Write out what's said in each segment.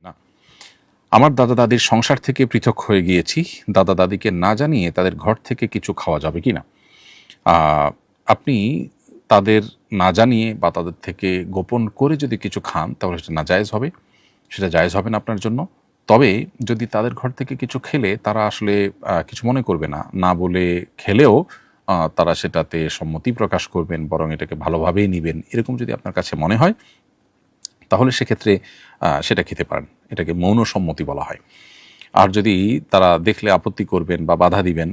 না, আমার দাদা দাদির সংসার থেকে পৃথক হয়ে গিয়েছি, দাদা দাদিকে না জানিয়ে তাদের ঘর থেকে কিছু খাওয়া যাবে কি না? আপনি তাদের না জানিয়ে বা তাদের থেকে গোপন করে যদি কিছু খান তাহলে সেটা নাজায়েজ হবে, সেটা জায়েজ হবে না আপনার জন্য। তবে যদি তাদের ঘর থেকে কিছু খেলে তারা আসলে কিছু মনে করবে না, না বলে খেলেও তারা সেটাতে সম্মতি প্রকাশ করবেন, বরং এটাকে ভালোভাবেই নিবেন, এরকম যদি আপনার কাছে মনে হয় তাহলে সেক্ষেত্রে সেটা খেতে পারেন। এটাকে মৌন সম্মতি বলা হয়। আর যদি তারা দেখলে আপত্তি করবেন বা বাধা দিবেন,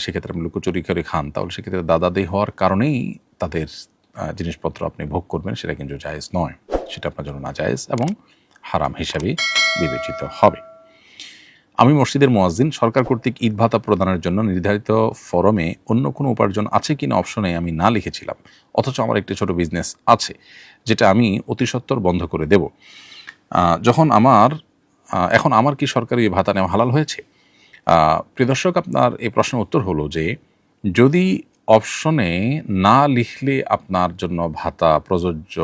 সেক্ষেত্রে আপনি লুকোচুরি করে খান, তাহলে সেক্ষেত্রে দাদাদেই হওয়ার কারণেই তাদের জিনিসপত্র আপনি ভোগ করবেন, সেটা কিন্তু জায়েজ নয়। সেটা আপনার জন্য নাজায়েজ এবং হারাম হিসাবে বিবেচিত হবে। আমি মসজিদের মুয়াজ্জিন, সরকার কর্তৃক ঈদ ভাতা প্রদানের জন্য নির্ধারিত ফরমে অন্য কোনো উপার্জন আছে কিনা অপশনে আমি না লিখেছিলাম, অথচ আমার একটি ছোট বিজনেস আছে যেটা আমি অতি সত্বর বন্ধ করে দেব। এখন আমার কি সরকারি ভাতা নেওয়া হালাল হয়েছে? প্রিয় দর্শক, আপনার এই প্রশ্নের উত্তর হলো যে যদি অপশনে না লিখলে আপনার জন্য ভাতা প্রযোজ্য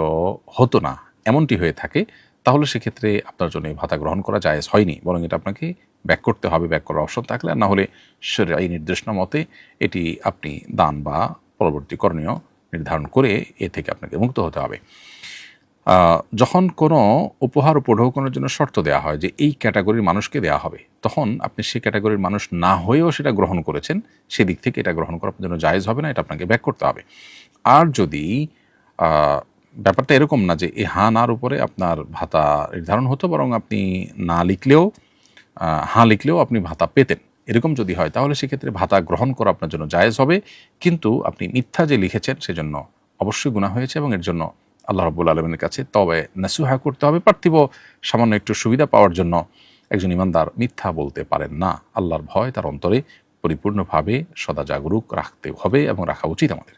হতো না এমনটি হয়ে থাকে, তাহলে সেক্ষেত্রে আপনার জন্য এই ভাতা গ্রহণ করা জায়েজ হয়নি, বরং এটা আপনাকে ব্যাক করতে হবে, ব্যাক করার অপশন থাকলে। আর না হলে শরীয়ী নির্দেশনা মতে এটি আপনি দান বা পরবর্তী করণীয় নির্ধারণ করে এ থেকে আপনাকে মুক্ত হতে হবে। যখন কোনো উপহার উপঢৌকনের জন্য শর্ত দেওয়া হয় যে এই ক্যাটাগরির মানুষকে দেওয়া হবে, তখন আপনি সেই ক্যাটাগরির মানুষ না হয়েও সেটা গ্রহণ করেছেন, সেদিক থেকে এটা গ্রহণ করার জন্য জায়েজ হবে না, এটা আপনাকে ব্যাক করতে হবে। আর যদি ব্যাপারটা এরকম না যে এই হ্যাঁ নার উপরে আপনার ভাতা নির্ধারণ হতো, বরং আপনি না লিখলেও হ্যাঁ লিখলেও আপনি ভাতা পেতেন, এরকম যদি হয় তাহলে সেক্ষেত্রে ভাতা গ্রহণ করা আপনার জন্য জায়েজ হবে। কিন্তু আপনি মিথ্যা যে লিখেছেন সেজন্য অবশ্যই গুনাহ হয়েছে, এবং এর জন্য আল্লাহ রাব্বুল আলামিনের কাছে তবে নাসুহা করতে হবে। পার্থিব সামান্য একটু সুবিধা পাওয়ার জন্য একজন ইমানদার মিথ্যা বলতে পারেন না। আল্লাহর ভয় তার অন্তরে পরিপূর্ণভাবে সদা জাগরুক রাখতে হবে এবং রাখা উচিত আমাদের।